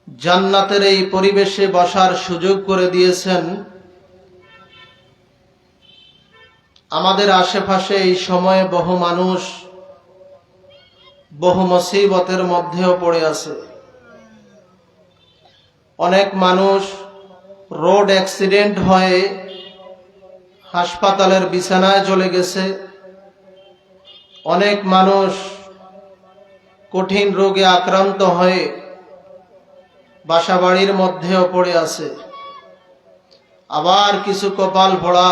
জান্নাতের এই পরিবেশে বসার সুযোগ করে দিয়েছেন। আমাদের আশেপাশে এই সময়ে বহু মানুষ বহু মুসিবতের মধ্যেও পড়ে আছে। অনেক মানুষ রোড অ্যাক্সিডেন্ট হয়ে হাসপাতালের বিছানায় চলে গেছে। অনেক মানুষ কঠিন রোগে আক্রান্ত হয়ে বাসাবাড়ির মধ্যেও পড়ে আছে। আবার কিছু কপাল পোড়া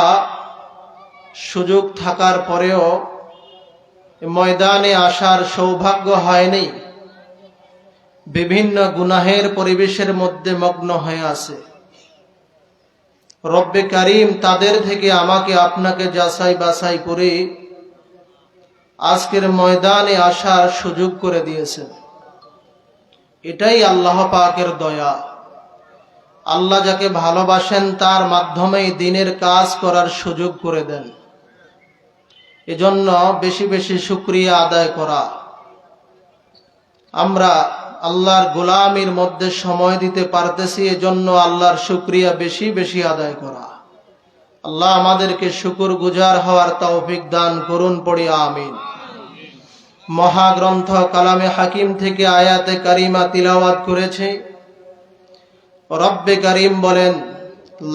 সুযোগ থাকার পরেও ময়দানে আসার সৌভাগ্য হয়নি, বিভিন্ন গুনাহের পরিবেশের মধ্যে মগ্ন হয়ে আছে। রব্বে কারীম তাদের থেকে আমাকে আপনাকে যাচাই বাছাই করে আজকের ময়দানে আসার সুযোগ করে দিয়েছেন। এটাই আল্লাহ পাকের দয়া। আল্লাহ যাকে ভালোবাসেন তার মাধ্যমেই দিনের কাজ করার সুযোগ করে দেন। এজন্য বেশি বেশি শুকরিয়া আদায় করা। আমরা আল্লাহর গোলামির মধ্যে সময় দিতে পারতেছি, এজন্য আল্লাহর শুকরিয়া বেশি বেশি আদায় করা। আল্লাহ আমাদেরকে শুকরগুজার হওয়ার তৌফিক দান করুন, পড়ি আমিন। মহাগ্রন্থ কালামে হাকিম থেকে আয়াতে কারিমা তিলাওয়াত করেছে। রব্বে কারীম বলেন,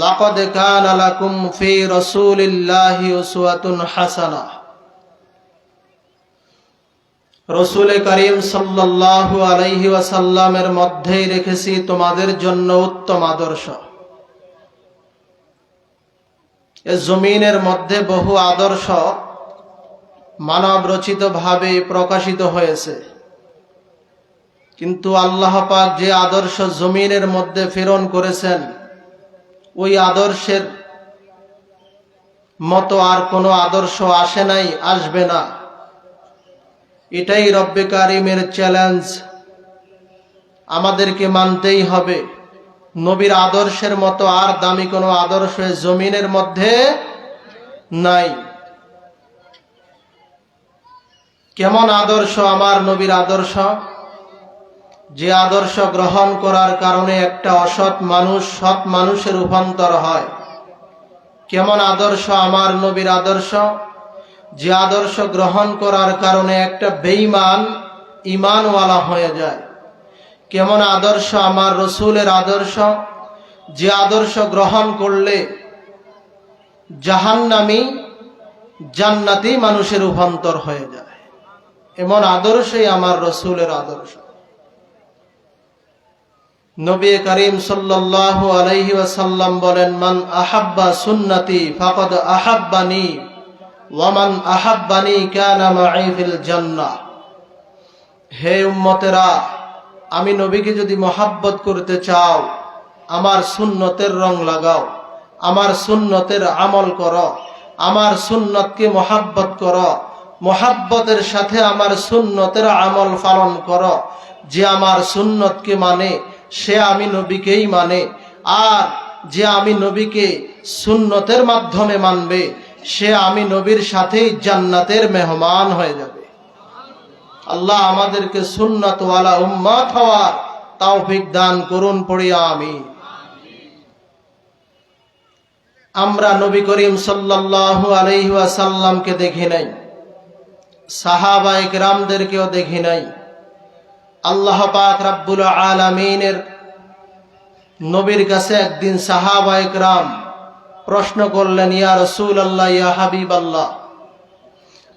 লাকাদ কানা লাকুম ফি রাসূলিল্লাহি উসওয়াতুন হাসানাহ। রাসূল করিম সাল্লাল্লাহু আলাইহি ওয়াসাল্লামের মধ্যেই রেখেছি তোমাদের জন্য উত্তম আদর্শ। এই জমিনের মধ্যে বহু আদর্শ মানব রচিত ভাবে প্রকাশিত হয়েছে, কিন্তু আল্লাহ পাক যে আদর্শ জমিনের মধ্যে প্রেরণ করেছেন, ওই আদর্শের মতো আর কোনো আদর্শ আসে নাই, আসবে না। এটাই রব্বে কারীমের চ্যালেঞ্জ। আমাদেরকে মানতেই হবে, নবীর আদর্শের মতো আর দামি কোনো আদর্শ জমিনের মধ্যে নাই। কেমন আদর্শ আমার নবীর আদর্শ, যে আদর্শ গ্রহণ করার কারণে একটা অসৎ মানুষ সৎ মানুষে রূপান্তর হয়। কেমন আদর্শ আমার নবীর আদর্শ, যে আদর্শ গ্রহণ করার কারণে একটা বেঈমান ঈমানওয়ালা হয়ে যায়। কেমন আদর্শ আমার রসুলের আদর্শ, যে আদর্শ গ্রহণ করলে জাহান্নামী জান্নাতি মানুষের রূপান্তর হয়ে যায়। এমন আদর্শই আমার রসুলের আদর্শ। নবী করিম সাল্লাল্লাহু আলাইহি ওয়াসাল্লাম বলেন, মান আহাব্বা সুন্নতি ফাকাদ আহাব্বানি ওয়া মান আহাব্বানি কানা মাই ফিল জান্নাহ। হে উম্মতেরা, আমি নবীকে যদি মহাব্বত করতে চাও, আমার সুন্নতের রং লাগাও, আমার সুন্নতের আমল করো, আমার সুন্নতকে মহাব্বত করো, মহাব্বতের সাথে আমার সুন্নতের আমল পালন করো। যে আমার সুন্নতকে মানে সে আমি নবীকেই মানে, আর যে আমি নবীকে সুন্নতের মাধ্যমে মানবে সে আমি নবীর সাথেই জান্নাতের মেহমান হয়ে যাবে। আল্লাহ আমাদেরকে সুন্নতওয়ালা উম্মত হওয়ার তৌফিক দান করুন, পড়ি আমিন। আমরা নবী করিম সাল্লাল্লাহু আলাইহি ওয়াসাল্লামকে দেখি নাই, সাহাবায়ে কেরামদেরকেও দেখি নাই। আল্লাহ পাক রব্বুল আলামিনের নবীর কাছে একদিন সাহাবায়ে কেরাম প্রশ্ন করলেন, ইয়া রাসূলুল্লাহ, ইয়া হাবিবাল্লাহ,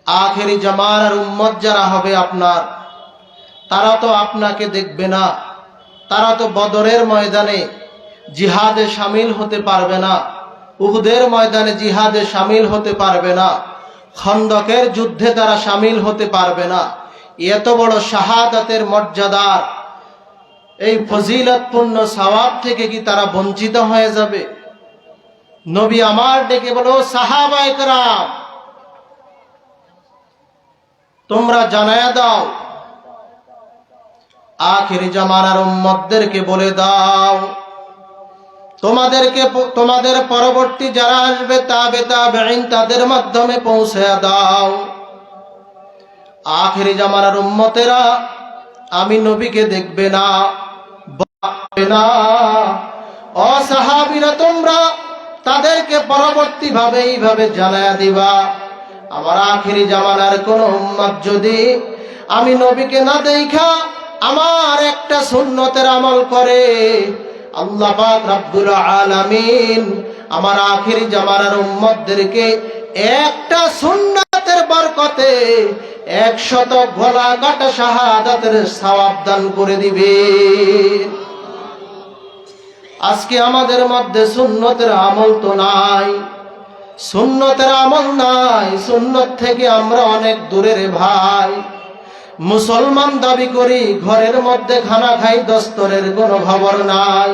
আখেরি জামানার উম্মত যারা হবে আপনার, তারা তো আপনাকে দেখবে না, তারা তো বদরের ময়দানে জিহাদে শামিল হতে পারবে না, উহুদের ময়দানে জিহাদে শামিল হতে পারবে না, খন্দকের যুদ্ধে তারা শামিল হতে পারবে না। এত বড় শাহাদাতের মর্যাদার এই ফজিলতপূর্ণ সওয়াব থেকে কি তারা বঞ্চিত হয়ে যাবে? নবী আমার ডেকে বলো, সাহাবায়ে কেরাম তোমরা জানায়া দাও, আখিরি জামানার উম্মতদেরকে বলে দাও, তোমাদের পরবর্তী যারা আসবে তাবেঈন তাদের মাধ্যমে পৌঁছে দাও, আখিরি জামানার উম্মতেরা আমি নবীকে দেখবে না, না। ও সাহাবীরা, তোমরা তাদেরকে পরবর্তী ভাবে এইভাবে জানায়া দিবা, আমার আখিরি জামানার কোন উম্মত যদি আমি নবীকে না দেখা আমার একটা সুন্নতের আমল করে, আল্লাহ পাক রব্বুল আলামিন আমার আখিরি জামানার উম্মতদেরকে একটা সুন্নতের বরকতে 100 গলা কাটা শাহাদাতের সওয়াব দান করে দিবে। আজকে আমাদের মধ্যে সুন্নতের আমল তো নাই, সুন্নতের আমল নাই, সুন্নত থেকে আমরা অনেক দূরে রে ভাই। মুসলমান দাবি করি, ঘরের মধ্যে খানা খাই, দস্তরের কোনো খবর নাই।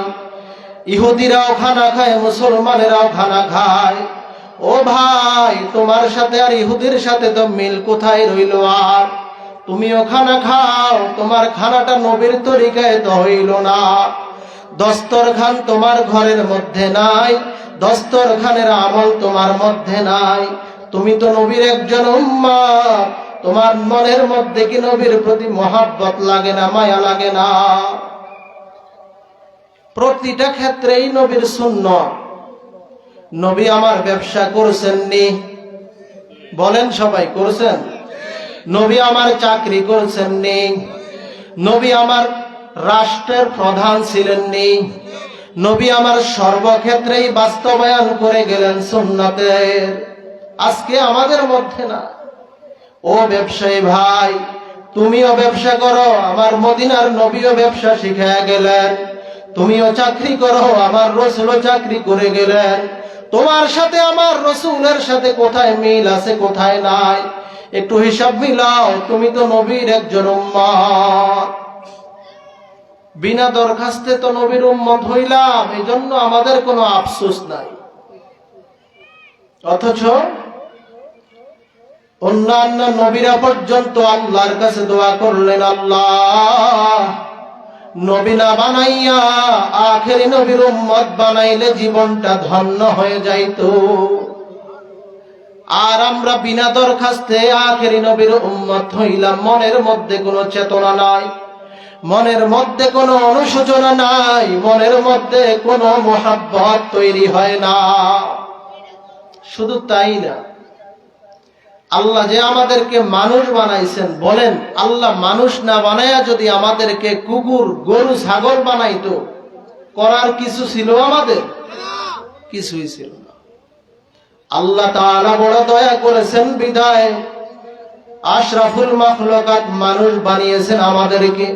ইহুদিরাও খানা খায়, মুসলমানেরাও খানা খায়। ও ভাই, তোমার সাথে আর ইহুদির সাথে তো মিল কোথায় রইল? আর তুমিও খানা খাও, তোমার খানাটা নবীর তরিকায় তো হইল না। দস্তরখান তোমার ঘরের মধ্যে নাই, দস্তরখানের আমল তোমার মধ্যে নাই। তুমি তো নবীর একজন উম্মত, তোমার মনের মধ্যে কি নবীর প্রতি মহাব্বত লাগে না, মায়া লাগে না? প্রতিটা ক্ষেত্রেই নবীর সুন্নাত। নবী আমার ব্যবসা করছেন নি? বলেন সবাই, করছেন? নবী আমার চাকরি করছেন নি? নবী আমার রাষ্ট্রের প্রধান ছিলেন নি? নবী আমার সর্বক্ষেত্রেই বাস্তবায়ন করে গেলেন সুন্নাতের। আজকে আমাদের মধ্যে না। ও ব্যবসায়ী ভাই, তুমিও ব্যবসা করো, আমার মদিনার নবীও ব্যবসা শিখায়া গেলেন। তুমিও চাকরি করো, আমার রাসূলও চাকরি করে গেলেন। তোমার সাথে আমার রাসূলের সাথে কোথায় মিল আছে, কোথায় নাই? একটু হিসাব মিলাও। তুমি তো নবীর একজন উম্মত। বিনা দরখাস্তে তো নবীর উম্মত হইলাম, এজন্য আমাদের কোনো আফসোস নাই। অথচ অন্যান্য নবীরা পর্যন্ত আল্লাহর কাছে দোয়া করলেন, আল্লাহ নবী না বানাইয়া আখেরি নবীর উম্মত বানাইলে জীবনটা ধন্য হয়ে যাইতো। আর আমরা বিনা দরখাস্তে আখেরি নবীর উম্মত হইলাম। মনের মধ্যে কোনো চেতনা নাই, মনের মধ্যে কোনো অনুশোচনা নাই, মনের মধ্যে কোনো মহাব্বত তৈরি হয় না। শুধু তাই না, আল্লাহ যে আমাদেরকে মানুষ বানাইছেন, বলেন আল্লাহ মানুষ না বানায়া যদি আমাদেরকে কুকুর, গরু, ছাগল বানাইতো, করার কিছু ছিল আমাদের? কিছুই ছিল না। আল্লাহ তাআলা বড় দয়া করেছেন বিধায় আশরাফুল মাখলুকাত মানুষ বানিয়েছেন আমাদেরকে।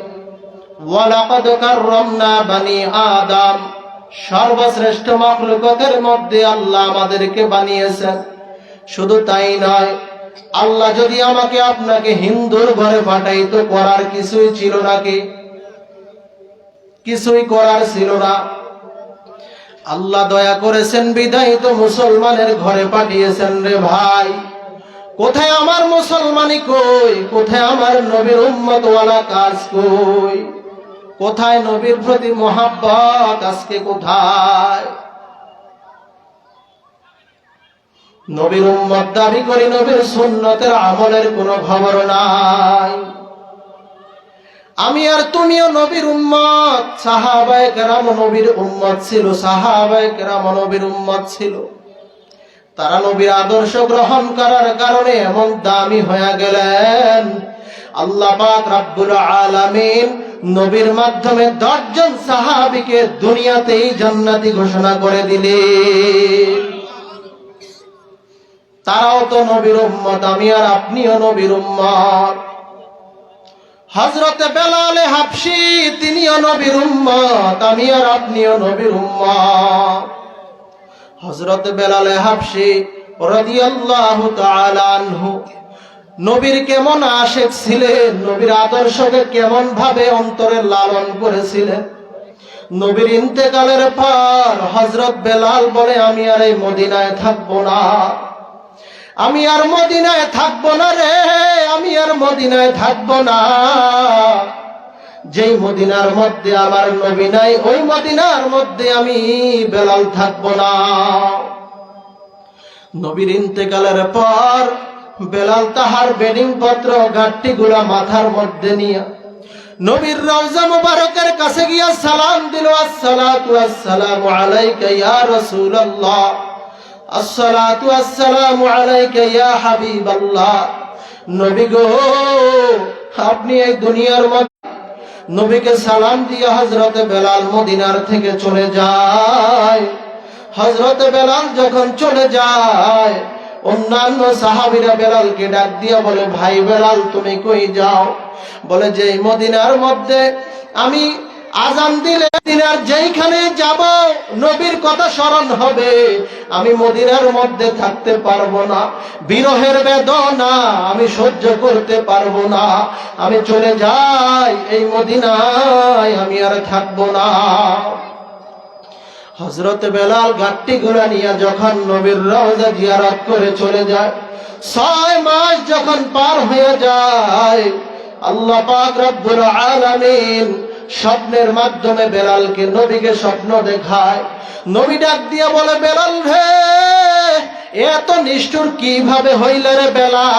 ওয়ালাকাদ কাররামনা বানি আদম, সর্বশ্রেষ্ঠ মাখলুকাতের মধ্যে আল্লাহ আমাদেরকে বানিয়েছেন। শুধু তাই নয়, আল্লাহ যদি আমাকে আপনাকে হিন্দুর ঘরে পাঠাইতো, করার কিছুই ছিল নাকি? কিছুই করার ছিল না। আল্লাহ দয়া করেছেন বিধায় তো মুসলমানের ঘরে পাঠিয়েছেন রে ভাই। কোথায় আমার মুসলমানি কই? কোথায় আমার নবীর উম্মত ওয়ালা কাজ কই? কোথায় নবীর প্রতি মহাব্বত আজকে কোথায়? নবীর উম্মত দাবি করি, নবীর সুন্নতের আমলের কোনো খবর নাই। আমি আর তুমিও নবীর উম্মত। সাহাবায়ে কেরাম নবীর উম্মত ছিল, সাহাবায়ে কেরাম নবীর উম্মত ছিল। তারা নবীর আদর্শ গ্রহণ করার কারণে এমন দামি হয়ে গেলেন। আল্লাহ পাক রব্বুল আলামিন নবীর মাধ্যমে 10 জন সাহাবীকে দুনিয়াতেই জান্নাতি ঘোষণা করে দিলেন। তারাও তো নবীর উম্মত, আমি আর আপনিও নবীর উম্মত। হযরতে বেলাল হাবশী তিনিও নবীর উম্মত, আমি আর আপনিও নবীর উম্মত। হযরতে বেলাল হাবশী রাদিয়াল্লাহু তাআলা আনহু নবীর কেমন আশিক ছিলেন, নবীর আদর্শকে কেমন ভাবে অন্তরে লালন করেছিলেন। নবীর ইন্তেকালের পর হযরত বেলাল বলে, আমি আর এই মদিনায় থাকবো না, আমি আর মদিনায় থাকবো না রে, আমি আর মদিনায় থাকবো না। যেই মদিনার মধ্যে আমার নবী নাই, ওই মদিনার মধ্যে আমি বেলাল থাকবো না। নবীর ইন্তেকালের পর বেলাল তাহার বেডিং পত্র গাঁটটি গুলা মাথার মধ্যে নিয়ে নবীর রওজা মুবারকের কাছে গিয়া সালাম দিল, আসসালাতু আসসালামু আলাইকা ইয়া রাসূলুল্লাহ, আসসালাতু আসসালামু আলাইকা ইয়া হাবিবাল্লাহ। নবী গো, আপনি এই দুনিয়ার মধ্যে নবীকে সালাম দিয়ে হযরতে বেলাল মদিনার থেকে চলে যায়। হযরতে বেলাল যখন চলে যায়, অন্যান্য সাহাবীরা বেলালকে ডাক দিয়া বলে, ভাই বেলাল তুমি কই যাও? বলে যে মদিনার মধ্যে আমি আজান দিলে মদিনার যেইখানে যাব নবীর কথা স্মরণ হবে, আমি মদিনার মধ্যে থাকতে পারবো না, বিরহের বেদনা আমি সহ্য করতে পারবো না, আমি চলে যাই এই মদিনায়, আমি আর থাকবো না। হযরত বেলাল গাট্টি ঘোড়া নিয়ে যখন নবীর রওজা জিয়ারত করে চলে যায়, 6 মাস যখন পার হয়ে যায়, আল্লাহ পাক রব্বুল আলামিন স্বপ্নের মাধ্যমে বেলালকে নবীকে স্বপ্ন দেখায়। নবী ডাক দিয়া বলে, বেলাল রে, এত নিষ্ঠুর কিভাবে হইলে রে বেলাল?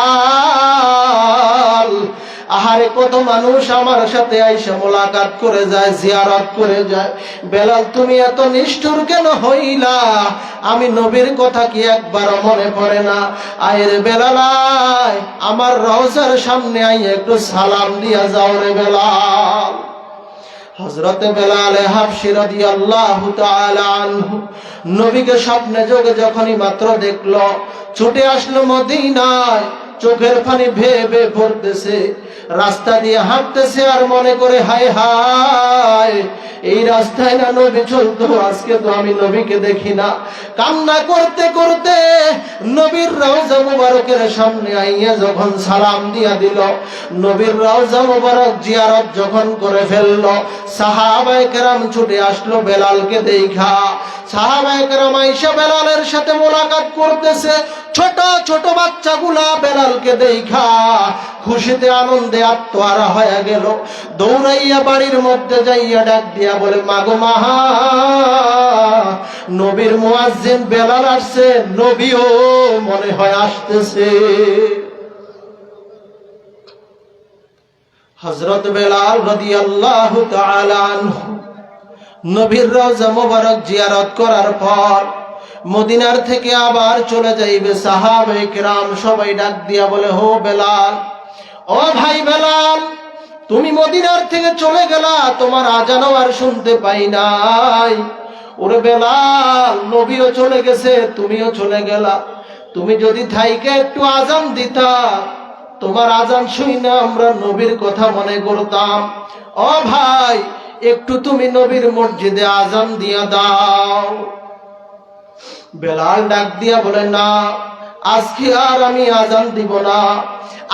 আহারে, কত মানুষ আমার সাথে আইসা মোলাকাত করে যায়, জিয়ারত করে যায়, বেলাল তুমি এত নিষ্ঠুর কেন হইলা? আমি নবীর কথা কি একবারও মনে পড়ে না? আয় রে বেলাল, আয় আমার রওজার সামনে আই, একটু সালাম দিয়া যাও রে বেলাল। হযরতে বেলাল হাবশী রাদিয়াল্লাহু তাআলা আনহু নবীকে স্বপ্নে যোগে যখনই মাত্র দেখলো, ছুটে আসলো মদিনায়, চোখের পানি ভেয়ে ভেয়ে পড়তেছে, রাস্তা দিয়ে হাঁটতেছে আর মনে করে, হায় হায়, এই রাস্তায় না নবী চলতো, আজকে তো আমি নবীকে দেখি না। কান্না করতে করতে নবীর রওজা মুবারকের সামনে আইয়া যখন সালাম দিয়া দিল, নবীর রওজা মুবারক জিয়ারত যখন করে ফেললো, সাহাবায়ে কেরাম ছুটে আসলো বেলালকে দেখা। সাহাবায়ে কেরাম আয়েশা বেলালের সাথে মোলাকাত করতেছে। ছোট ছোট বাচ্চাগুলা বেলালকে দেখা খুশিতে আনন্দে আত্মহারা হয়ে গেল। দৌড়াইয়া বাড়ির মধ্যে যাইয়া ডাক দিয়া বলে, মাগো মা, নবীর মুয়াজ্জিন বেলাল আসছে, নবীও মনে হয় আসতেছে। হযরত বেলাল রাদিয়াল্লাহু তাআলা আনহু নবীর রওজা মুবারক জিয়ারত করার পর মদিনার থেকে আবার চলে যাইবে। সাহাবায়ে কেরাম সবাই ডাক দিয়া বলে, হো বেলাল, ও ভাই বেলাল, তুমি মদিনার থেকে চলে গেলা, তোমার আজানও আর শুনতে পাই নাই। ওরে বেলাল, নবীও চলে গেছে, তুমিও চলে গেলা, তুমি যদি থাইকে একটু আজান দিতা, তোমার আজান শুই না আমরা নবীর কথা মনে করতাম। ও ভাই, একটু তুমি নবীর মসজিদে আজান দিয়া দাও। বেলাল ডাক দিয়া বলে, না, আজকে আর আমি আজান দিব না,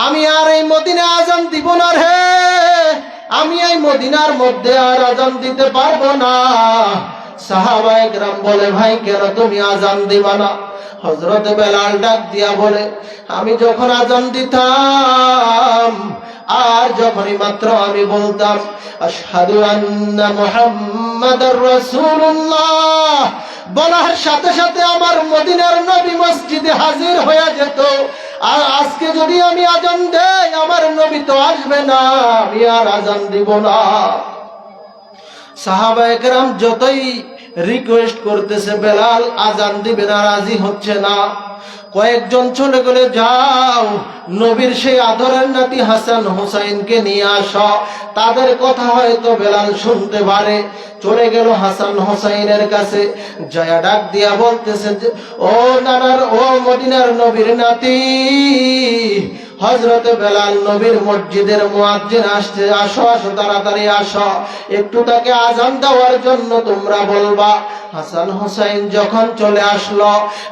আমি আর এই মদিনা আজান দিব না রে, আমি এই মদিনার মধ্যে আর আজান দিতে পারবো না। সাহাবায়ে কেরাম বলে, ভাই কেন তুমি আজান দিবা না? হযরত বেলাল ডাক দিয়া বলে, আমি যখন আজান দিতাম আর যখনই মাত্র আমি বলতাম আশহাদু আন্না মুহাম্মাদার রাসূলুল্লাহ, বলার সাথে সাথে আমার মদিনার নবী মসজিদে হাজির হয়ে যেত। আর আজকে যদি আমি আজান দেই, আমার নবী তো আসবে না, আমি আর আজান দিব না। সাহাবায়ে কেরাম যতই রিকোয়েস্ট করতেছে, বেলাল আজান দিবে না, রাজি হচ্ছে না। কয়েকজন চলে গেলে, যাও নবীর সেই আদরের নাতি হাসান হোসাইনকে নিয়ে আসো, তাদের কথা হয়তো বেলাল শুনতে পারে। চলে গেল হাসান হোসাইনের কাছে, জয়া ডাক দিয়া বলতেছে, ও নানার, ও মদিনার নবীর নাতি, হযরতে বেলাল নবীর মসজিদের মুয়াজ্জিন আসছে, আসো আসো, তাড়াতাড়ি আসো, একটু তাকে আজান দেওয়ার জন্য তোমরা বলবা। হাসান হোসাইন যখন চলে আসলো,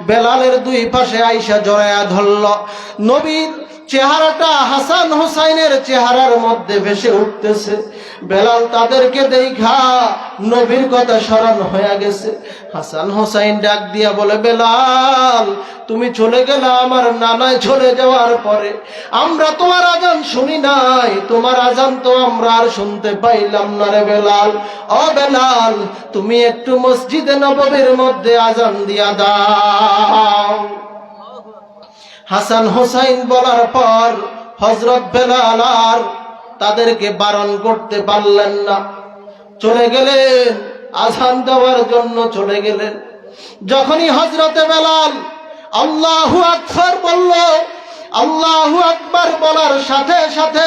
বেলালের দুই পাশে আইসা জড়ায়া ধরল। নবীর চেহারাটা হাসান হোসাইনের চেহারার মধ্যে ভেসে উঠতেছে। বেলাল তাদেরকে দেখা নবীর কথা স্মরণ হয়ে গেছে। হাসান হোসাইন ডাক দিয়া বলে, বেলাল, তুমি চলে গেলে, আমার নানায় চলে যাওয়ার পরে আমরা তোমার আজান শুনি নাই, তোমার আজান তো আমরা আর শুনতে পাইলাম না রে বেলাল। ও বেলাল, তুমি একটু মসজিদে নববীর মধ্যে আজান দিয়া দাও। হাসান হোসাইন বলার পর হযরত বেলাল আর তাদেরকে বারণ করতে পারলেন না, চলে গেলেন, আযান দেওয়ার জন্য চলে গেলেন। যখনই হযরতে বেলাল আল্লাহু আকবার বলল, আল্লাহু আকবার বলার সাথে সাথে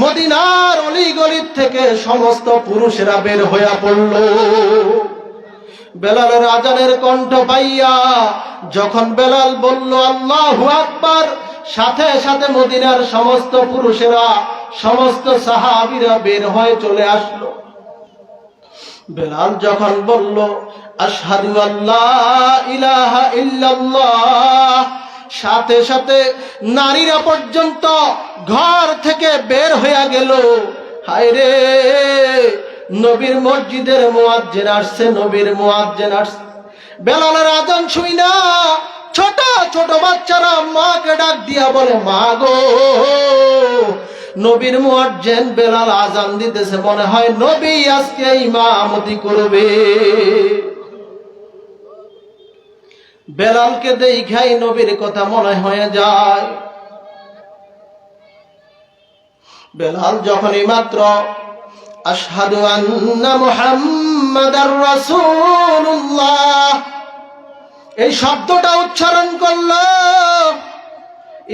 মদিনার অলিগলি থেকে সমস্ত পুরুষেরা বের হয়ে পড়ল। বেলালের আজানের কণ্ঠ পাইয়া যখন বেলাল বলল আল্লাহু আকবার, সাথে সাথে মদিনার সমস্ত পুরুষেরা, সমস্ত সাহাবীরা বের হয়ে চলে আসলো। বেলাল যখন বলল আশহাদু আল্লা ইলাহা ইল্লাল্লাহ, সাথে সাথে নারীরা পর্যন্ত ঘর থেকে বের হয়ে গেল। হায় রে, নবীর মসজিদের মুয়াজ্জিন আসছে, নবীর মুয়াজ্জিন আসছে। বেলালের আযান শুই না ছোট ছোট বাচ্চারা মাকে ডাক দিয়া বলে, মা গো, নবীর মুয়াজ্জিন বেলাল আযান দিতেছে, মনে হয় নবী আজকে ইমামতি করবে। বেলালকে দেখাই নবীর কথা মনে হয়ে যায়। বেলাল যখনই মাত্র আশহাদু আন্না মুহাম্মাদার রাসূলুল্লাহ এই শব্দটা উচ্চারণ করলো,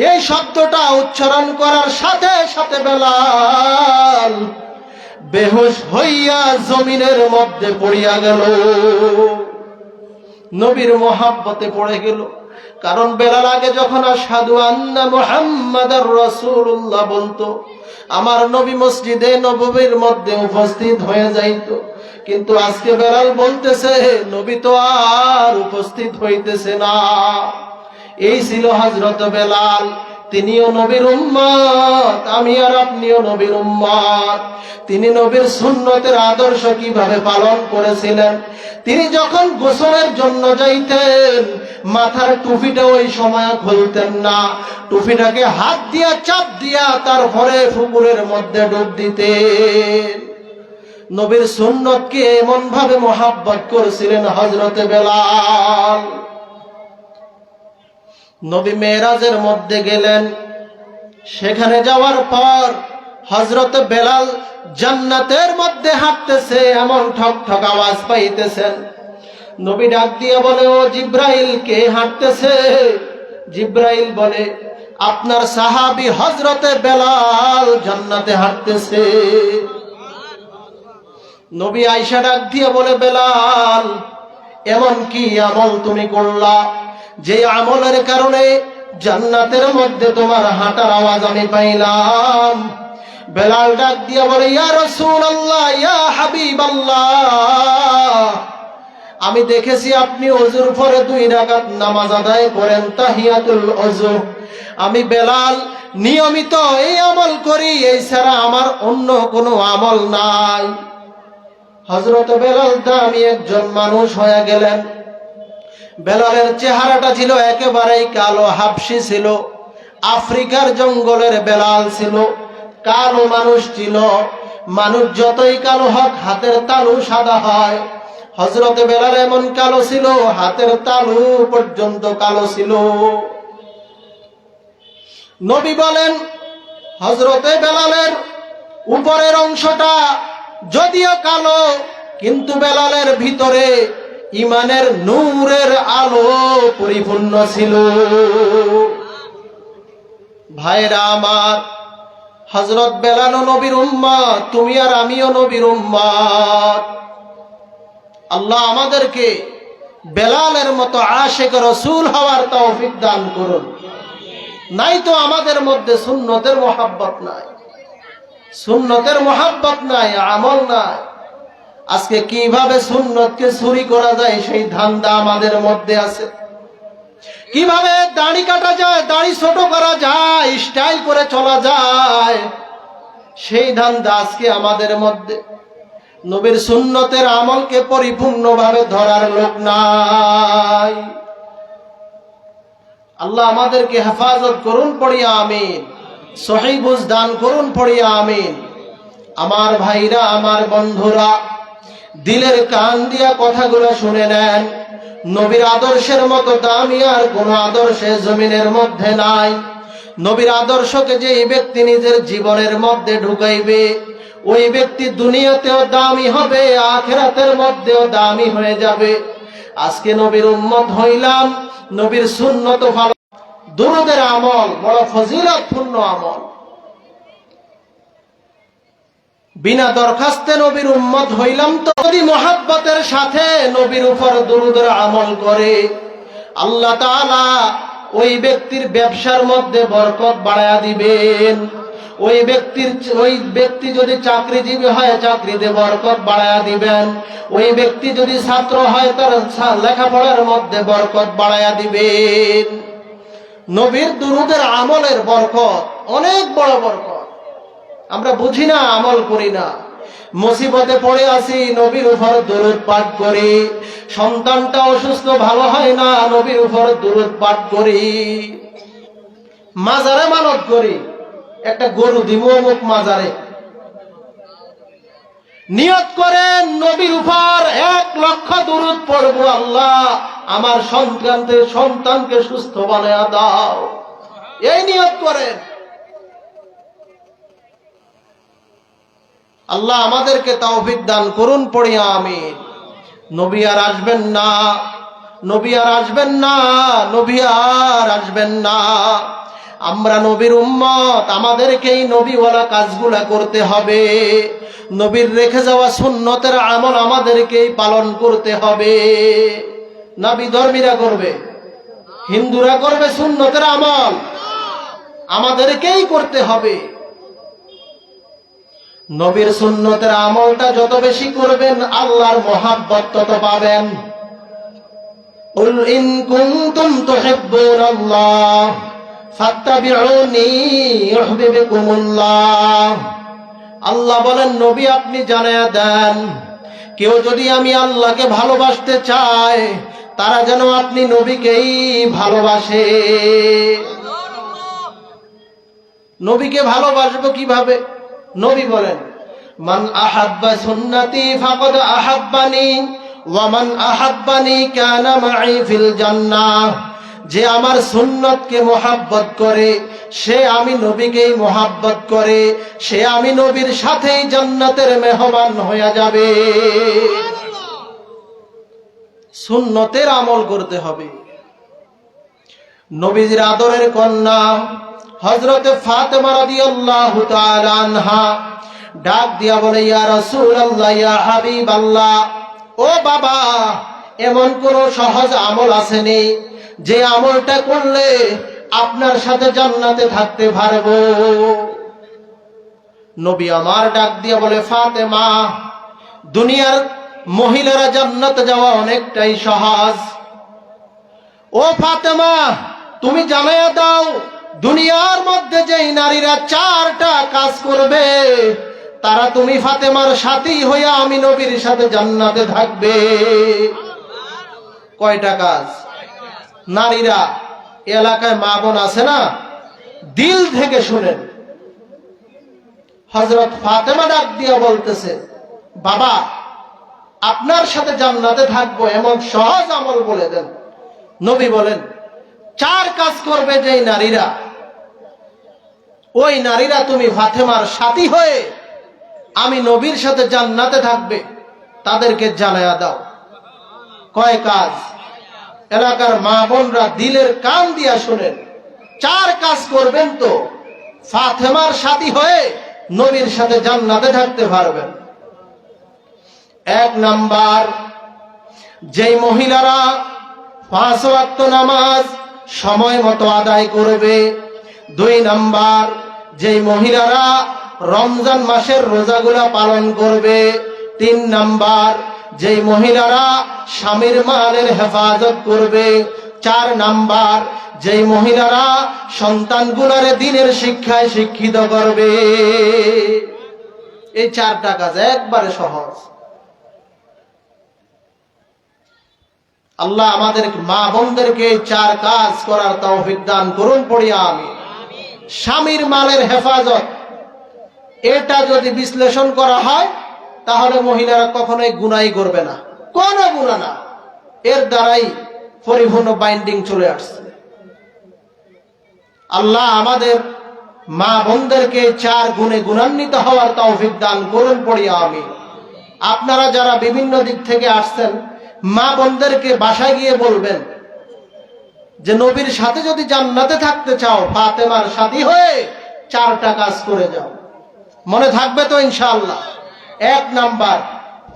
এই শব্দটা উচ্চারণ করার সাথে সাথে বেলাল বেহুশ হইয়া জমিনের মধ্যে পড়িয়া গেল, নবীর মোহাব্বতে পড়ে গেল। কারণ বেলাল আগে যখন আশহাদু আন্না মুহাম্মাদার রাসূলুল্লাহ বলতো, আমার নবী মসজিদে নববীর মধ্যে উপস্থিত হয়ে যাইতো, কিন্তু আজকে বেলাল বলতেছে নবী তো আর উপস্থিত হইতেছে না। এই ছিল হযরত বেলাল, তিনিও নবীর উম্মত, আমি আর আপনিও নবীর উম্মত। তিনি নবীর সুন্নতের আদর্শ কিভাবে পালন করেছিলেন। তিনি যখন গোসলের জন্য যাইতেন, মাথার টুপিটা ওই সময় খুলতেন না, টুপিটাকে হাত দিয়া চাপ দিয়া তারপরে পুকুরের মধ্যে ডুব দিতেন। নবীর সুন্নতকে এমন ভাবে মোহাব্বত করেছিলেন হযরতে বেলাল। নবী মেরাজের মধ্যে গেলেন, সেখানে যাওয়ার পর হযরত বেলাল জান্নাতের মধ্যে হাঁটতেছে, এমন ঠক ঠক আওয়াজ পাইতেছেন। নবী ডাক দিয়ে বলে, ও জিব্রাইল, কে হাঁটতেছে? জিব্রাইল বলে, আপনার সাহাবী হযরতে বেলাল জান্নাতে হাঁটতেছে। নবী আয়েশা ডাক দিয়ে বলে, বেলাল, এমন কি আমল তুমি করলা যে আমলের কারণে জান্নাতের মধ্যে তোমার হাঁটার আওয়াজ আমি পাইলাম? বেলাল ডাক দিয়ে বলে, ইয়া রাসূলুল্লাহ, ইয়া হাবিবাল্লাহ, আমি দেখেছি আপনি ওযুর পরে 2 রাকাত নামাজ আদায় করেন, তাহিয়াতুল ওযু। আমি বেলাল নিয়মিত এই আমল করি, এই ছাড়া আমার অন্য কোনো আমল নাই। হযরত বেলাল দামি একজন মানুষ হয়ে গেলেন। বেলালের চেহারাটা ছিল একেবারেই কালো, হাবশি ছিল, আফ্রিকার জঙ্গলের বেলাল ছিল, কালো মানুষ ছিল। মানুষ যতই কালো হোক হাতের তালু সাদা হয়, হযরতে বেলাল এমন কালো ছিল, হাতের তালু পর্যন্ত কালো ছিল। নবী বলেন, হযরতে বেলালের উপরের অংশটা যদিও কালো, কিন্তু বেলালের ভিতরে ইমানের নূরের আলো পরিপূর্ণ ছিল। ভাইরা আমার, হযরত বেলাল নবীর উম্মত, তুমি আর আমিও নবীর উম্মত। আল্লাহ আমাদেরকে বেলালের মতো আশিক রাসূল হওয়ার তৌফিক দান করুন। নাই তো আমাদের মধ্যে সুন্নতের মোহাব্বত নাই, সুন্নতের মোহাব্বত নাই, আমল নাই। আজকে কিভাবে সুন্নতকে চুরি করা যায় সেই ধান্দা আমাদের মধ্যে আছে। কিভাবে দাড়ি কাটা যায়, দাড়ি ছোট করা যায়, স্টাইল করে চলা যায়, সেই ধান্দা আজকে আমাদের মধ্যে। নবীর সুন্নতের আমলকে পরিপূর্ণভাবে ধরার লোক নাই। আল্লাহ আমাদেরকে হেফাজত করুন, পড়িয়া আমিন। সহিহ বুঝ দান করুন, পড়িয়া আমিন। আমার ভাইরা, আমার বন্ধুরা, দিলের কান দিয়া কথাগুলো শুনে নেন। নবীর আদর্শের মতো দামি আর কোন আদর্শে জমিনের মধ্যে নাই। নবীর আদর্শকে যে ব্যক্তি নিজের জীবনের মধ্যে ঢুকাইবে ওই ব্যক্তি দুনিয়াতেও দামি হবে, আখিরাতের মধ্যেও দামি হয়ে যাবে। আজকে নবীর উম্মত হইলাম, নবীর সুন্নত ভালো, দুরূদের আমল বড় ফজিলতপূর্ণ আমল। বিনা দরখাস্তে নবীর উম্মত হইলাম তো যদি মুহাব্বতের সাথে নবীর উপর দুরূদের আমল করে, আল্লাহ তাআলা ওই ব্যক্তির ব্যবসার মধ্যে বরকত বাড়ায়া দিবেন। ওই ব্যক্তি যদি চাকরিজীবী হয় চাকরিতে বরকত বাড়ায়া দিবেন। ওই ব্যক্তি যদি ছাত্র হয় তার লেখাপড়ার মধ্যে বরকত বাড়ায়া দিবেন। নবীর দুরূদের আমলের বরকত অনেক বড় বরকত। আমরা বুঝি না, আমল করি না। মুসিবতে পড়ে আছি, নবীর উপর দুরূদ পাঠ করি। সন্তানটা অসুস্থ, ভালো হয় না, নবীর উপর দুরূদ পাঠ করি। মাজারে মানত করি, একটা গরু দিব অমুক মাজারে, নিয়ত করেন নবীর উপর 1 লক্ষ দুরূদ পড়বো, আল্লাহ আমার সন্তানকে সুস্থ বানায়া দাও, এই নিয়ত করেন। আল্লাহ আমাদেরকে তৌফিক দান করুন, পড়ি আমিন। নবী আর আসবেন না, নবী আর আসবেন না, নবী আর আসবেন না। আমরা নবীর উম্মত, আমাদেরকেই নবীওয়ালা কাজগুলা করতে হবে। নবীর রেখে যাওয়া সুন্নতের আমল আমাদেরকেই পালন করতে হবে। না বিধর্মীরা করবে, হিন্দুরা করবে সুন্নতের আমল? আমাদেরকেই করতে হবে। নবীর সুন্নতের আমলটা যত বেশি করবেন আল্লাহর মহাব্বত তত পাবেন। কুল ইন কুনতুম তুহিব্বুনাল্লাহ ফাত্তাবিউনি ইউহিব্বুকুমুল্লাহ। আল্লাহ বলেন, নবী আপনি জানায়া দেন, কেউ যদি আমি আল্লাহকে ভালোবাসতে চায় তারা যেন আপনি নবীকেই ভালোবাসে। নবীকে ভালোবাসবো কিভাবে? নবী বলেন, মান আহাব্বা সুন্নতি ফাকাদ আহাব্বানি ওয়া মান আহাব্বানি কানা মাই ফিল জান্নাহ। যে আমার সুন্নতকে মোহাব্বত করে সে আমি নবীকেই মোহাব্বত করে, সে আমি নবীর সাথেই জান্নাতের মেহমান হয়ে যাবে। সুন্নতের আমল করতে হবে। নবীর আদরের কন্যা হযরতে ফাতেমা রাদিয়াল্লাহু তাআলা আনহা ডাক দিয়া বলে, ইয়া রাসূলুল্লাহ, ইয়া হাবিবাল্লাহ, ও বাবা, এমন কোন সহজ আমল আসেনি যে আমলটা করলে আপনার সাথে জান্নাতে থাকতে পারবো? নবী আমার ডাক দিয়া বলে, ফাতেমা, দুনিয়ার মহিলারা জান্নাতে যাওয়া অনেকটাই সহজ। ও ফাতেমা, তুমি জানায়া দাও, দুনিয়ার মধ্যে যেই নারীরা 4টা কাজ করবে তারা তুমি ফাতেমার সাথী হইয়া আমি নবীর সাথে জান্নাতে থাকবে। কয়টা কাজ? নারীরা, এলাকায় মা বোন আছে না, দিল থেকে শুনেন। হযরত ফাতেমা ডাক দিয়া বলতেছে, বাবা, আপনার সাথে জান্নাতে থাকবো এমন সহজ আমল বলে দেন। নবী বলেন, 4 কাজ করবে যেই নারীরা, ওই নারীরা তুমি ফাতেমার সাথী হয়ে আমি নবীর সাথে জান্নাতে থাকবে, তাদেরকে জানায়া দাও। কয় কাজ? এলাকার মা বোনরা দিলের কান দিয়া শুনেন। 4 কাজ করবেন তো ফাতেমার সাথী হয়ে নবীর সাথে জান্নাতে থাকতে পারবেন। 1 নাম্বার, যেই মহিলারা 5 ওয়াক্ত নামাজ সময় মতো আদায় করবে। 2 নাম্বার, যেই মহিলারা রমজান মাসের রোজাগুলা পালন করবে। 3 নাম্বার, যেই মহিলারা স্বামীর মালের হেফাজত করবে। 4 নাম্বার, যেই মহিলারা সন্তানগুলারে দ্বীনের শিক্ষায় শিক্ষিত করবে। এই 4টা কাজ একবারে সহজ। আল্লাহ আমাদের মা বোনদেরকে 4 কাজ করার তৌফিক দান করুন, পড়ি আমিন। স্বামীর মালের হেফাজত, এটা যদি বিশ্লেষণ করা হয় তাহলে মহিলারা কখনোই গুনাহ করবে না, কোনো গুনাহ না, এর দ্বারাই পরিপূর্ণ বাইন্ডিং চলে আসছে। আল্লাহ আমাদের মা বোনদেরকে 4 গুণে গুণান্বিত হওয়ার তৌফিক দান করুন, পড়ি আমিন। আপনারা যারা বিভিন্ন দিক থেকে আসছেন, মা বোনদেরকে বাসায় গিয়ে বলবেন যে নবীর সাথে যদি জান্নাতে থাকতে চাও, ফাতেমার সাথী হয়ে 4টা কাজ করে যাও। মনে থাকবে তো ইনশাআল্লাহ? 1 নাম্বার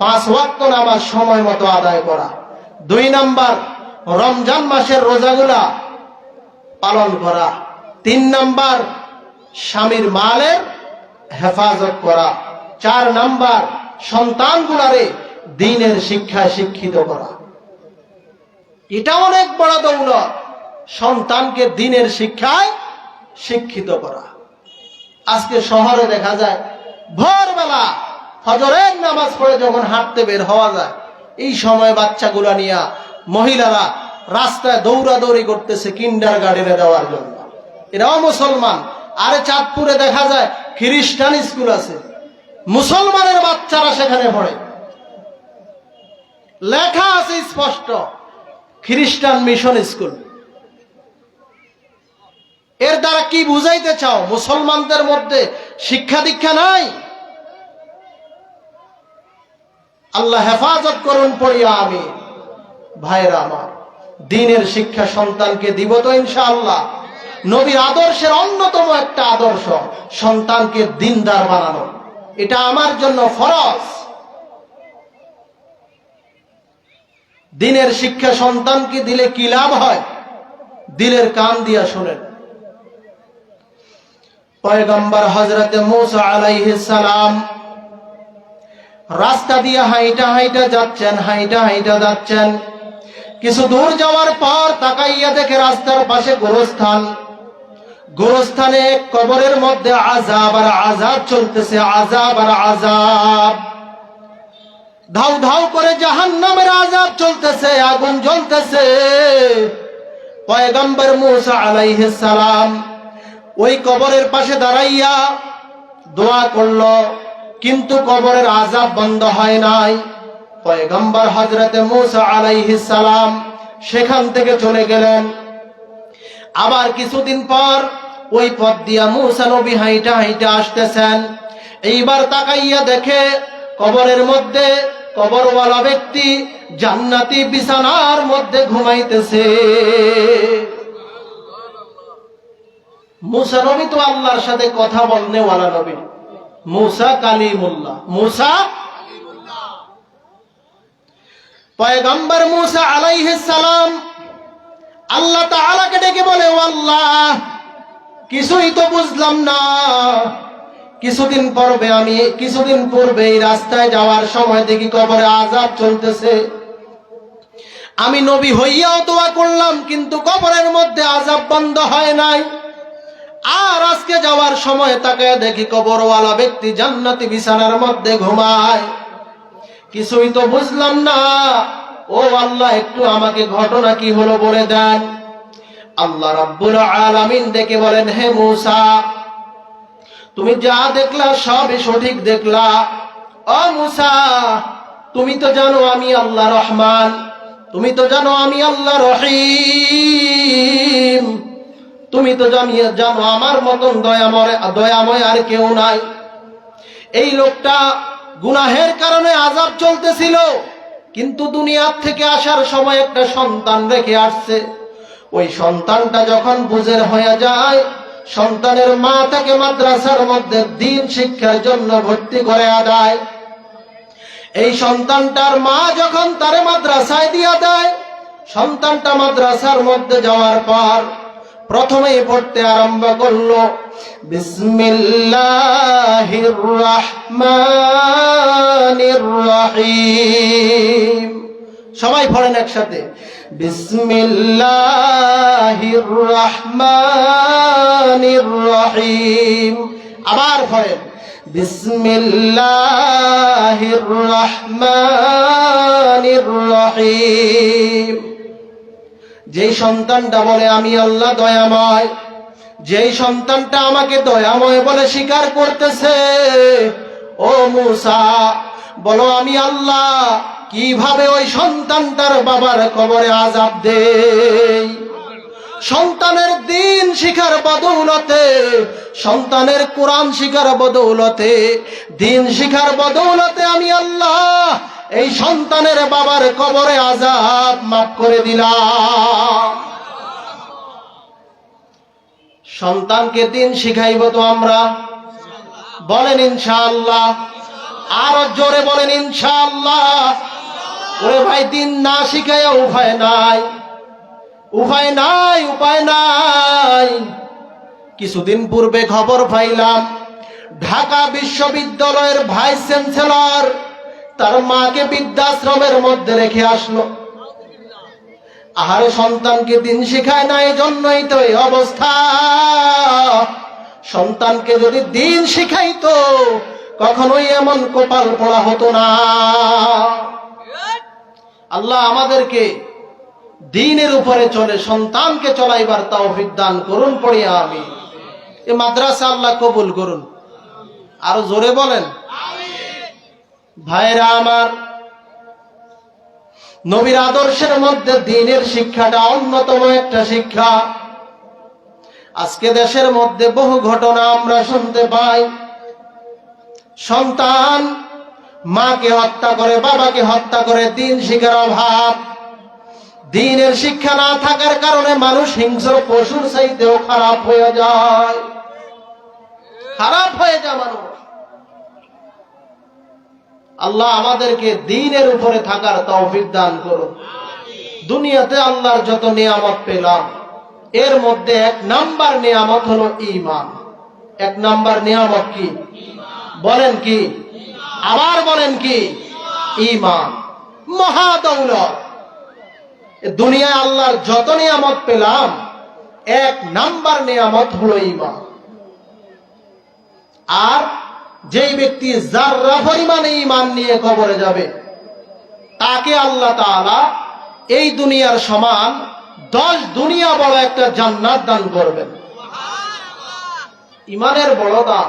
5 ওয়াক্ত নামাজ সময় মতো আদায় করা। 2 নাম্বার রমজান মাসের রোজাগুলা পালন করা। 3 নাম্বার স্বামীর মালের হেফাজত করা। 4 নাম্বার সন্তানগুলারে দ্বীনের শিক্ষায় শিক্ষিত করা। এটা অনেক বড় দৌলত, সন্তানকে দ্বীনের শিক্ষায় শিক্ষিত করা। আজকে শহরে দেখা যায় ভোরবেলা ফজরের নামাজ পড়ে যখন হাঁটতে বের হওয়া যায়, এই সময় বাচ্চাগুলা নিয়ে মহিলারা রাস্তায় দৌড়াদৌড়ি করতেছে কিন্ডারগার্টেনে দেওয়ার জন্য। এরাও মুসলমান। আরে চাঁদপুরে দেখা যায় খ্রিস্টান স্কুল আছে, মুসলমানের বাচ্চারা সেখানে পড়ে। লেখা আছে স্পষ্ট, খ্রিস্টান মিশন স্কুল। এর দ্বারা কি বুঝাইতে চাও? মুসলমানদের মধ্যে শিক্ষা দীক্ষা নাই। আল্লাহ হেফাজত করুন, পড়িয়া আমি। ভাইরা আমার, দ্বীনের শিক্ষা সন্তানকে দিব তো ইনশাআল্লাহ। নবীর আদর্শের অন্যতম একটা আদর্শ সন্তানকে দ্বীনদার বানানো। এটা আমার জন্য ফরজ। দ্বীনের শিক্ষা সন্তানকে দিলে কি লাভ হয়? দিলের কান দিয়া শুনেন। পয়গম্বর হযরতে মূসা আলাইহিস সালাম রাস্তা দিয়ে হাইটা হাইটা যাচ্ছেন। কিছু দূর যাওয়ার পর তাকাইয়া দেখে রাস্তার পাশে গোরস্থানে কবরের মধ্যে আযাব আর আযাব চলতেছে, আযাব আর আযাব। ধাউ ধাউ করে জাহান্নামের আযাব চলতেছে, আগুন জ্বলতেছে। পয়গম্বর মূসা আলাইহিস সালাম ওই কবরের পাশে দাঁড়াইয়া দোয়া করলো, কিন্তু কবরের আযাব বন্ধ হয় নাই। পয়গম্বর হযরতে মূসা আলাইহিস সালাম সেখান থেকে চলে গেলেন। আবার কিছুদিন পর ওই পথ দিয়া মূসা নবী হাইটা হাইটা আসতেছেন। এইবার তাকাইয়া দেখে কবরের মধ্যে কবরওয়ালা ব্যক্তি জান্নাতি বিছানার মধ্যে ঘুমাইতেছে। মূসা নবী তো আল্লাহর সাথে কথা বলনে ওয়ালা নবী, মূসা কালিমুল্লাহ, মূসা পয়গম্বর মূসা আলাইহিস সালাম আল্লাহ তাআলাকে ডেকে বলে, ও আল্লাহ, কিছুই তো বুঝলাম না। কিছুদিন পূর্বে এই রাস্তায় যাওয়ার সময় দেখি কবরে আযাব চলতেছে। আমি নবী হইয়াও দোয়া করলাম, কিন্তু কবরের মধ্যে আযাব বন্ধ হয় নাই। আর আজকে যাওয়ার সময় তাকায় দেখি কবরওয়ালা ব্যক্তি জান্নাতি বিছানার মধ্যে ঘুমায়। কিছুই তো বুঝলাম না। ও আল্লাহ, একটু আমাকে ঘটনা কি হলো বলে দেন। আল্লাহ রাব্বুল আলামিন ডেকে বলেন, হে মূসা, তুমি যা দেখলা সবই সঠিক দেখলা। ও মূসা, তুমি তো জানো আমি আল্লাহ রহমান, তুমি তো জানো আমি আল্লাহ রহিম, তুমি তো জানো আমার মতন দয়াময় আর কেউ নাই। এই লোকটা গুনাহের কারণে আযাব চলতেছিল, কিন্তু দুনিয়ার থেকে আসার সময় একটা সন্তান রেখে আসছে। ওই সন্তানটা যখন বুঝের হয়ে যায়, সন্তানের মা তাকে মাদ্রাসার মধ্যে দ্বীন শিক্ষার জন্য ভর্তি করে দেয়। এই সন্তানটার মা যখন তারে মাদ্রাসায় দিয়া দেয়, সন্তানটা মাদ্রাসার মধ্যে যাওয়ার পর প্রথমেই পড়তে আরম্ভ করলো বিসমিল্লাহির রহমানির রহিম। সবাই পড়েন একসাথে, বিসমিল্লাহির রহমানির রহিম। আবার পড়েন, বিসমিল্লাহির রহমানির রহিম। যেই সন্তানটা বলে আমি আল্লাহ দয়াময়, যেই সন্তানটা আমাকে দয়াময় বলে স্বীকার করতেছে, ও মূসা বলো আমি আল্লাহ কিভাবে ওই সন্তানটার বাবার কবরে আযাব দেই। সন্তানের দিন শিখার বদৌলতে, সন্তানের কোরআন শিখার বদৌলতে, দিন শিখার বদৌলতে আমি আল্লাহ এই সন্তানের বাবার কবরে আযাব মাফ করে দিলাম। সন্তানকে দিন শিখাইব তো আমরা, বলেন ইনশাআল্লাহ। আর জোরে বলেন ইনশাআল্লাহ। ওরে ভাই, দিন না শিখাইয়া উপায় নাই, উপায় নাই, উপায় নাই। কিছুদিন পূর্বে খবর পাইলাম ঢাকা বিশ্ববিদ্যালয়ের ভাইস চ্যান্সেলর তার মাকে বৃদ্ধাশ্রমের মধ্যে রেখে আসলো। আহারে, সন্তানকে দিন শিখায় না, এই জন্যই তো এই অবস্থা। সন্তানকে যদি দিন শিখাইতো কখনোই এমন কপাল পড়া হতো না। আল্লাহ আমাদেরকে দ্বীনের উপরে চলে সন্তানকে চলাইবার তৌফিক দান করুন, পড়ি আমিন। এই মাদ্রাসা আল্লাহ কবুল করুন, আরো জোরে বলেন ভাইরা আমার। নবীর আদর্শের মধ্যে দ্বীনের শিক্ষাটা অন্যতম একটা শিক্ষা। আজকে দেশের মধ্যে বহু ঘটনা আমরা শুনতে পাই। সন্তান মাকে হত্যা করে, বাবাকে হত্যা করে, দ্বীন শিক্ষার অভাব। দ্বীনের শিক্ষা না থাকার কারণে মানুষ হিংস্র পশুর চাইতেও খারাপ হয়ে যায়, খারাপ হয়ে যায় মানুষ। আল্লাহ আমাদেরকে দ্বীনের উপরে থাকার তৌফিক দান করুন। দুনিয়াতে আল্লাহর যত নিয়ামত পেলাম, এর মধ্যে এক নাম্বার নিয়ামত হলো ঈমান। এক নাম্বার নিয়ামত কি? বলেন কি? আবার বলেন কি? ঈমান। মহা দৌলত। দুনিয়ায় আল্লাহর যত নিয়ামত পেলাম, এক নাম্বার নিয়ামত হলো ঈমান। আর যেই ব্যক্তি যাররা পরিমাণে ঈমান নিয়ে কবরে যাবে, তাকে আল্লাহ তাআলা এই দুনিয়ার সমান 10 দুনিয়া বড় একটা জান্নাত দান করবেন। ঈমানের বড় দাম।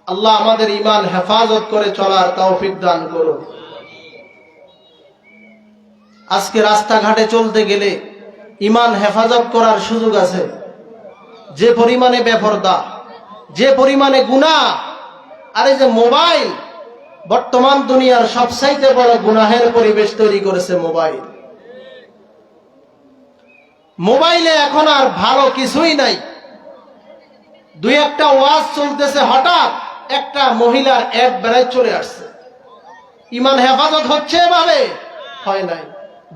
আল্লাহ আমাদের ঈমান হেফাজত করে চলার তৌফিক দান করুন। আজকে রাস্তাঘাটে চলতে গেলে ঈমান হেফাজত করার সুযোগ আছে। যে পরিমাণে বেপরদা, যে পরিমাণে গুনাহ, আর এই যে মোবাইল, বর্তমান দুনিয়ার সবচাইতে বড় গুনাহের পরিবেশ তৈরি করেছে মোবাইল। মোবাইলে এখন আর ভালো কিছুই নাই। দুই একটা ওয়াজ চলতেছে, হঠাৎ একটা মহিলার অ্যাড বেড়ায় চলে আসছে। ঈমান হেফাজত হচ্ছে এভাবে? হয় নাই।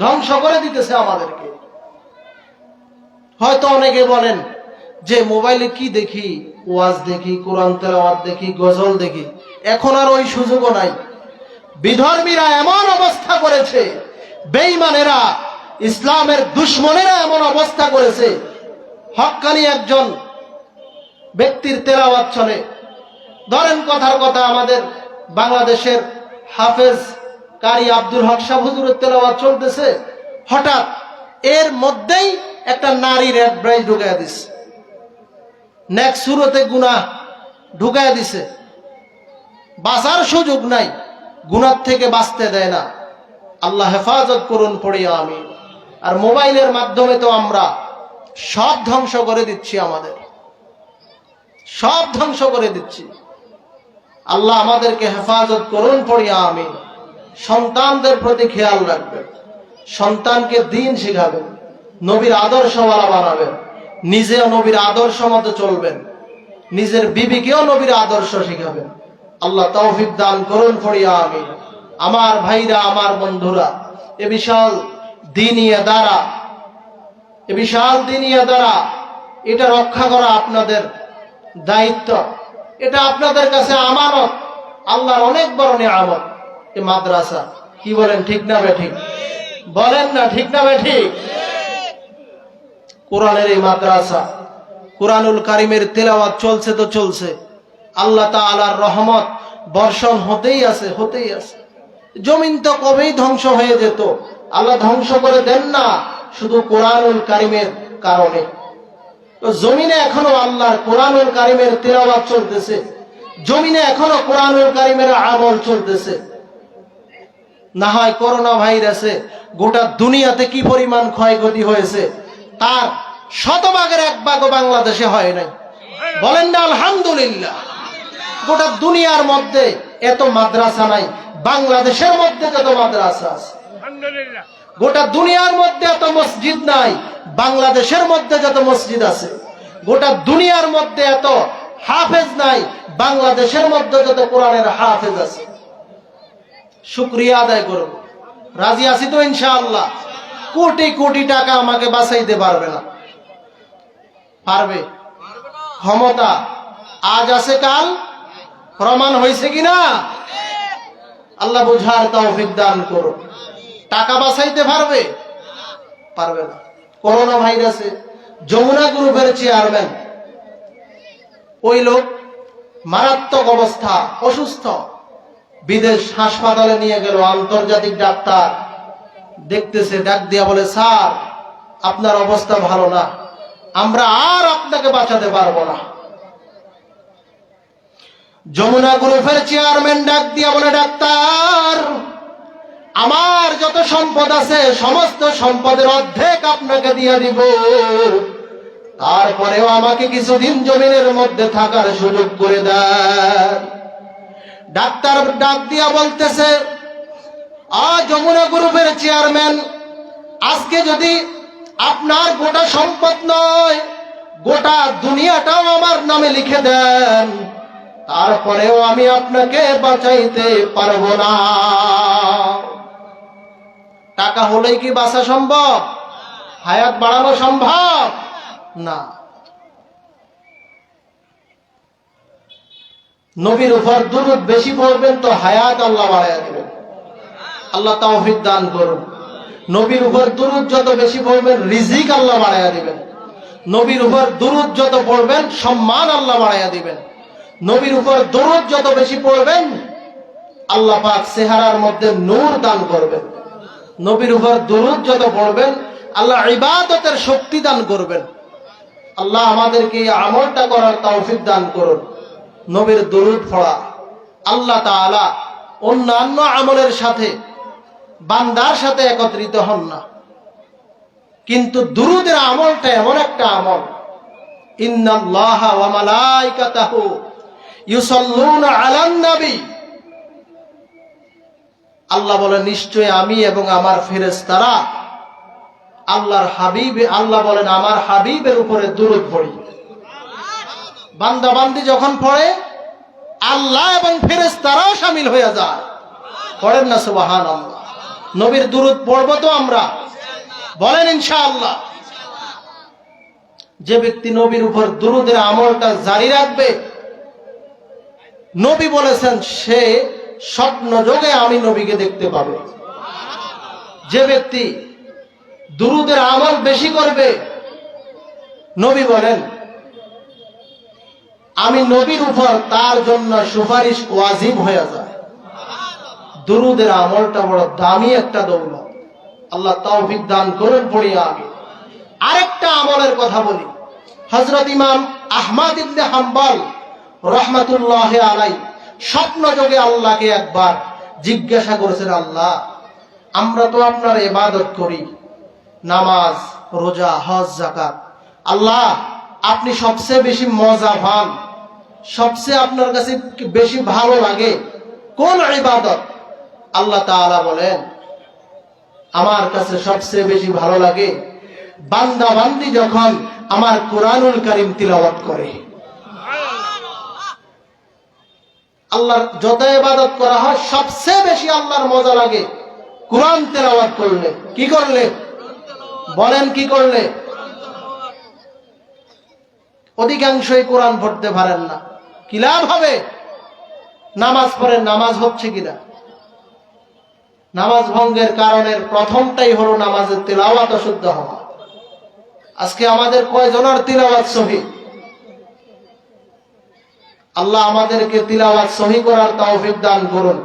ধ্বংস করে দিতেছে আমাদেরকে। হয়তো অনেকে বলেন যে মোবাইলে কি দেখি, ওয়াজ দেখি, কোরআন তেলাওয়াত দেখি, গজল দেখি। এখন আর ওই সুযোগও নাই। বিধর্মীরা এমন অবস্থা করেছে, বেঈমানেরা, ইসলামের দুশমনেরা এমন অবস্থা করেছে, হক্কানি একজন ব্যক্তির তেলাওয়াত চলে। ধরেন কথার কথা, আমাদের বাংলাদেশের হাফেজ কারি আব্দুল হক সাহেব হুজুরের তেলাওয়াত চলতেছে, হঠাৎ এর মধ্যেই একটা নারীর অ্যাডভাইস ঢুকাইয়া দিছে, নেক্সট সুরতে গুনাহ ঢুকাইয়া দিছে। বাঁচার সুযোগ নাই, গুনাহ থেকে বাঁচতে দেয় না। আল্লাহ হেফাজত করুন, পড়ি আমিন। আর মোবাইলের মাধ্যমে তো আমরা সব ধ্বংস করে দিচ্ছি, আমাদের সব ধ্বংস করে দিচ্ছি। আল্লাহ আমাদেরকে হেফাজত করুন, পড়ি আমিন। সন্তানদের প্রতি খেয়াল রাখবেন, সন্তানকে দ্বীন শিখাবেন, নবীর আদর্শওয়ালা বানাবেন, নিজেও নবীর আদর্শ মতো চলবেন, নিজের বিবিকেও নবীর আদর্শ শিখাবেন। আল্লাহ তৌফিক দান করুন, পড়ি আমিন। আমার ভাইরা, আমার বন্ধুরা, এ বিশাল দ্বীনি আদারা, এ বিশাল দ্বীনি আদারা, এটা রক্ষা করা আপনাদের দায়িত্ব। এটা আপনাদের কাছে আমানত, আল্লাহর অনেক বড় নিয়ামত এই মাদ্রাসা। কি বলেন, ঠিক না বেঠিক? বলেন না, ঠিক না বেঠিক? কোরআনের এই মাদ্রাসা, কোরআনুল কারিমের তেলাওয়াত চলছে তো চলছে। আল্লাহ তাআলার রহমত বর্ষণ হতেই আছে, হতেই আছে। জমিন তো কবেই ধ্বংস হয়ে যেত, আল্লাহ ধ্বংস করে দেন না শুধু কোরআনুল কারিমের কারণে। তো জমিনে এখনো আল্লাহর কোরআনুল কারিমের তেলাওয়াত চলতেছে, জমিনে এখনো কোরআনুল কারিমের আমল চলতেছে। না হয় করোনা ভাইরাসে গোটা দুনিয়াতে কি পরিমাণ ক্ষয়ক্ষতি হয়েছে তার শতভাগের 1 ভাগও বাংলাদেশে হয় নাই। বলেন না আলহামদুলিল্লাহ। গোটা দুনিয়ার মধ্যে এত মাদ্রাসা নাই, বাংলাদেশের মধ্যে যত মাদ্রাসা আছে। গোটা দুনিয়ার মধ্যে এত মসজিদ নাই, বাংলাদেশের মধ্যে যত মসজিদ আছে। গোটা দুনিয়ার মধ্যে এত হাফেজ নাই, বাংলাদেশের মধ্যে যত কোরআনের হাফেজ আছে। শুকরিয়া আদায় করব। রাজি আছি তো ইনশাআল্লাহ? কোটি কোটি টাকা আমাকে বাঁচাইতে পারবে না। পারবে? ক্ষমতা আজ আছে, কাল প্রমাণ হয়েছে কিনা? আল্লাহ বুঝার তৌফিক দান করুন। টাকা বাঁচাইতে পারবে? পারবে না। করোনা ভাইরাসে যমুনা গ্রুপের চেয়ারম্যান, ওই লোক মারাত্মক অবস্থা, অসুস্থ, বিদেশ হাসপাতালে নিয়ে গেল। আন্তর্জাতিক ডাক্তার দেখতেছে, ডাক দিয়া বলে, স্যার আপনার অবস্থা ভালো না, আমরা আর আপনাকে বাঁচাতে পারবো না। যমুনা গ্রুপের চেয়ারম্যান ডাক দিয়া বলে, ডাক্তার আমার যত সম্পদ আছে সমস্ত সম্পদের অর্ধেক আপনাকে দিয়ে দিব, তারপরেও আমাকে কিছুদিন জমিনের মধ্যে থাকার সুযোগ করে দেন। ডাক্তার ডাক দিয়া বলতেছে, যমুনা গ্রুপের চেয়ারম্যান, আজকে যদি আপনার গোটা সম্পদ নয় গোটা দুনিয়াটাও আমার নামে লিখে দেন, তারপরেও আমি আপনাকে বাঁচাইতে পারবো না। টাকা হলেই কি বাঁচা সম্ভব? হায়াত বাড়ানো সম্ভব না। নবীর উপর দুরূদ বেশি পড়বেন তো হায়াত আল্লাহ বাড়াইয়া দিবেন। আল্লাহ তৌফিক দান করুন। নবীর উপর দুরূদ যত বেশি পড়বেন রিজিক আল্লাহ বাড়াইয়া দিবেন। নবীর উপর দুরূদ যত পড়বেন সম্মান আল্লাহ বাড়াইয়া দিবেন। নবীর উপর দুরূদ যত বেশি পড়বেন আল্লাহ পাক চেহারার মধ্যে নূর দান করবেন। নবীর উপর দুরূদ যত পড়বেন আল্লাহ ইবাদতের শক্তি দান করবেন। আল্লাহ আমাদেরকে এই আমলটা করার তৌফিক দান করুন। নবীর দুরূদ পড়া, আল্লাহ তাআলা অন্যান্য আমলের সাথে বান্দার সাথে একত্রিত হন না, কিন্তু দুরূদের আমলটা এমন একটা আমল, ইন্নাল্লাহা ওয়া মালাইকাতাহু ইউসাল্লুনা আলান নবী। আল্লাহ বলেন, নিশ্চয় আমি এবং আমার ফেরেশতারা আল্লাহর হাবিব, আল্লাহ বলেন আমার হাবিবের উপরে দুরূদ পড়ি। বান্দা বান্দি যখন পড়ে আল্লাহ এবং ফেরেশতারাও শামিল হয়ে যায়। পড়েন না সুবহানাল্লাহ? নবীর দুরূদ পড়বো তো আমরা? বলেন ইনশাআল্লাহ। যে ব্যক্তি নবীর উপর দুরূদের আমলটা জারি রাখবে, নবী বলেছেন সে স্বপ্ন যোগে আমি নবীকে দেখতে পাবে। যে ব্যক্তি দুরূদের আমল বেশি করবে, নবী বলেন আমি নবীর উপর তার জন্য সুপারিশ ওয়াজিব হয়ে যায়। দুরূদের আমলটা বড় দামি একটা দৌলত। আল্লাহ তৌফিক দান করুন। পড়ি আগে আরেকটা আমলের কথা বলি। হযরত ইমাম আহমদ ইবনে হাম্বল রাহমাতুল্লাহি আলাইহি স্বপ্ন যোগে আল্লাহকে একবার জিজ্ঞাসা করেছেন, আল্লাহ আমরা তো আপনার ইবাদত করি, নামাজ, রোজা, হজ, যাকাত, আল্লাহ আপনি সবচেয়ে বেশি মজা পান, সবচেয়ে আপনার কাছে বেশি ভালো লাগে কোন ইবাদত? আল্লাহ তাআলা বলেন আমার কাছে সবচেয়ে বেশি ভালো লাগে বান্দা বান্দি যখন আমার কুরআনুল কারীম তিলাওয়াত করে। আল্লাহর যত ইবাদত করা হয় সবচেয়ে বেশি আল্লাহর মজা লাগে কুরআন তেলাওয়াত করলে। কি করলে? বলেন কি করলে? অধিকাংশই কোরআন পড়তে পারেন না, কি লাভ হবে? নামাজ পড়েন, নামাজ হচ্ছে কিনা? নামাজ ভঙ্গের কারণের প্রথমটাই হলো নামাজের তিলাওয়াত অশুদ্ধ হওয়া। আজকে আমাদের কয়জনের তিলাওয়াত সহি? আল্লাহ আমাদেরকে তিলাওয়াত সহি করার তৌফিক দান করুন।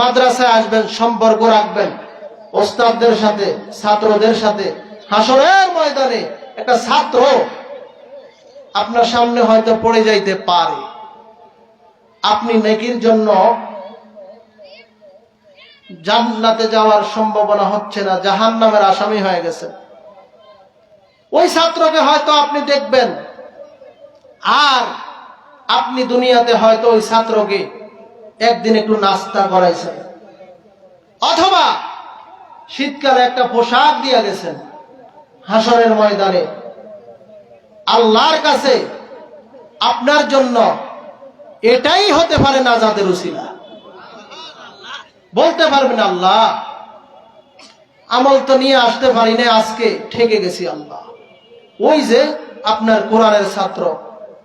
মাদ্রাসায় আসবেন, সম্পর্ক রাখবেন ওস্তাদদের সাথে, ছাত্রদের সাথে। হাসরের ময়দানে একটা ছাত্র আপনার সামনে হয়তো পড়ে যাইতে পারে, আপনি নেকির জন্য জান্নাতে যাওয়ার সম্ভাবনা হচ্ছে না, জাহান্নামের আসামি হয়ে গেছে। ওই ছাত্রকে হয়তো আপনি দেখবেন, আর আপনি দুনিয়াতে হয়তো ওই ছাত্রকে একদিন একটু নাস্তা করাইছেন, অথবা শীতকালে একটা পোশাক দিয়ে গেছেন। হাসরের ময়দানে আল্লাহর কাছে আপনার জন্য এটাই হতে পারে নাজাতের উসিলা। বলতে পারবেন, আল্লাহ আমল তো নিয়ে আসতে পারি না, আজকে ঠেকে গেছি আল্লাহ। ওই যে আপনার কোরআনের ছাত্র,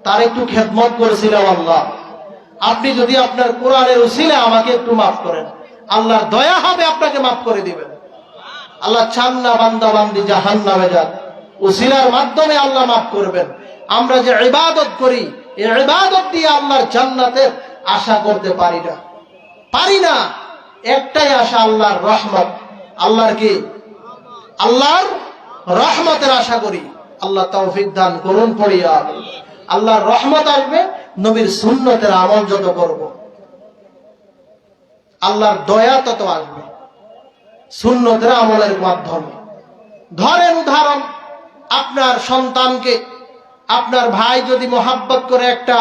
তার একটু খেদমত করেছিলাম আল্লাহ, আপনি যদি আপনার কোরআনের উসিলা আমাকে একটু মাফ করেন, আল্লাহর দয়া হবে, আপনাকে মাফ করে দিবেন। আল্লাহ চান না বান্দা বান্দি জাহান্নামে যাক, উসিলার মাধ্যমে আল্লাহ মাফ করবেন। আমরা যে ইবাদত করি, এই ইবাদত দিয়ে আল্লাহর জান্নাতের আশা করতে পারি না। একটাই আশা, আল্লাহর রহমত। আল্লাহর কি? আল্লাহর রহমতের আশা করি। আল্লাহ তৌফিক দান করুন, পড়িয়া আমিন। আল্লাহর রহমত আসবে নবীর সুন্নতের আমল যত করব, আল্লাহর দয়া তত আসবে সুন্নতের আমলের মাধ্যমে। ধরেন উদাহরণ, আপনার সন্তানকে আপনার ভাই যদি মোহাব্বত করে একটা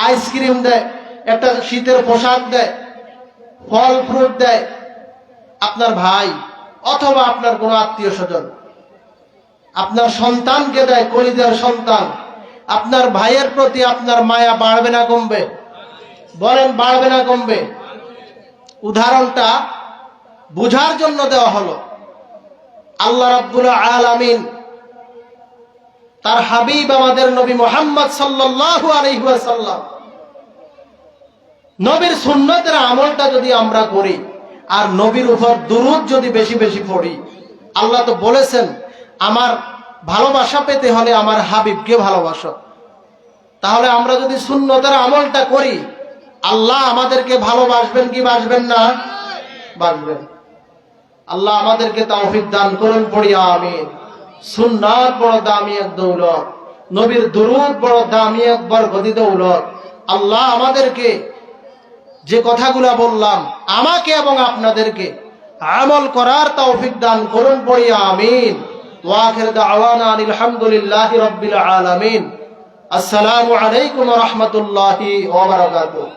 আইসক্রিম দেয়, একটা শীতের পোশাক দেয়, ফল ফ্রুট দেয়, আপনার ভাই অথবা আপনার কোনো আত্মীয় স্বজন আপনার সন্তানকে দেয়, কলিজার সন্তান, আপনার ভাইয়ের প্রতি আপনার মায়া বাড়বে না কমবে? বলেন, বাড়বে না কমবে? উদাহরণটা বুঝার জন্য দেওয়া হলো। আল্লাহ রাব্বুল আলামিন তার হাবিব আমাদের নবী মুহাম্মদ সাল্লাল্লাহু আলাইহি ওয়াসাল্লাম, নবীর সুন্নতের আমলটা যদি আমরা করি আর নবীর উপর দুরূদ যদি বেশি বেশি পড়ি, আল্লাহ তো বলেছেন আমার ভালোবাসা পেতে হলে আমার হাবিবকে ভালোবাসো। তাহলে আমরা যদি সুন্নতের আমলটা করি, আল্লাহ আমাদেরকে ভালোবাসবেন কি বাসবেন না? বাসবেন। আল্লাহ আমাদেরকে তৌফিক দান করুন, পড়িয়া আমিন। সুন্নাত বড় দামি এক দৌলত, নবীর দুরূদ বড় দামি এক বরকতি দৌলত। আল্লাহ আমাদেরকে যে কথাগুলা বললাম, আমাকে এবং আপনাদেরকে আমল করার তৌফিক দান করুন, পড়িয়া আমিন। ওয়া আখির দাওয়ানা আলহামদুলিল্লাহি রাব্বিল আলামিন। আসসালামু আলাইকুম ওয়া রাহমাতুল্লাহি ওয়া বারাকাতুহু।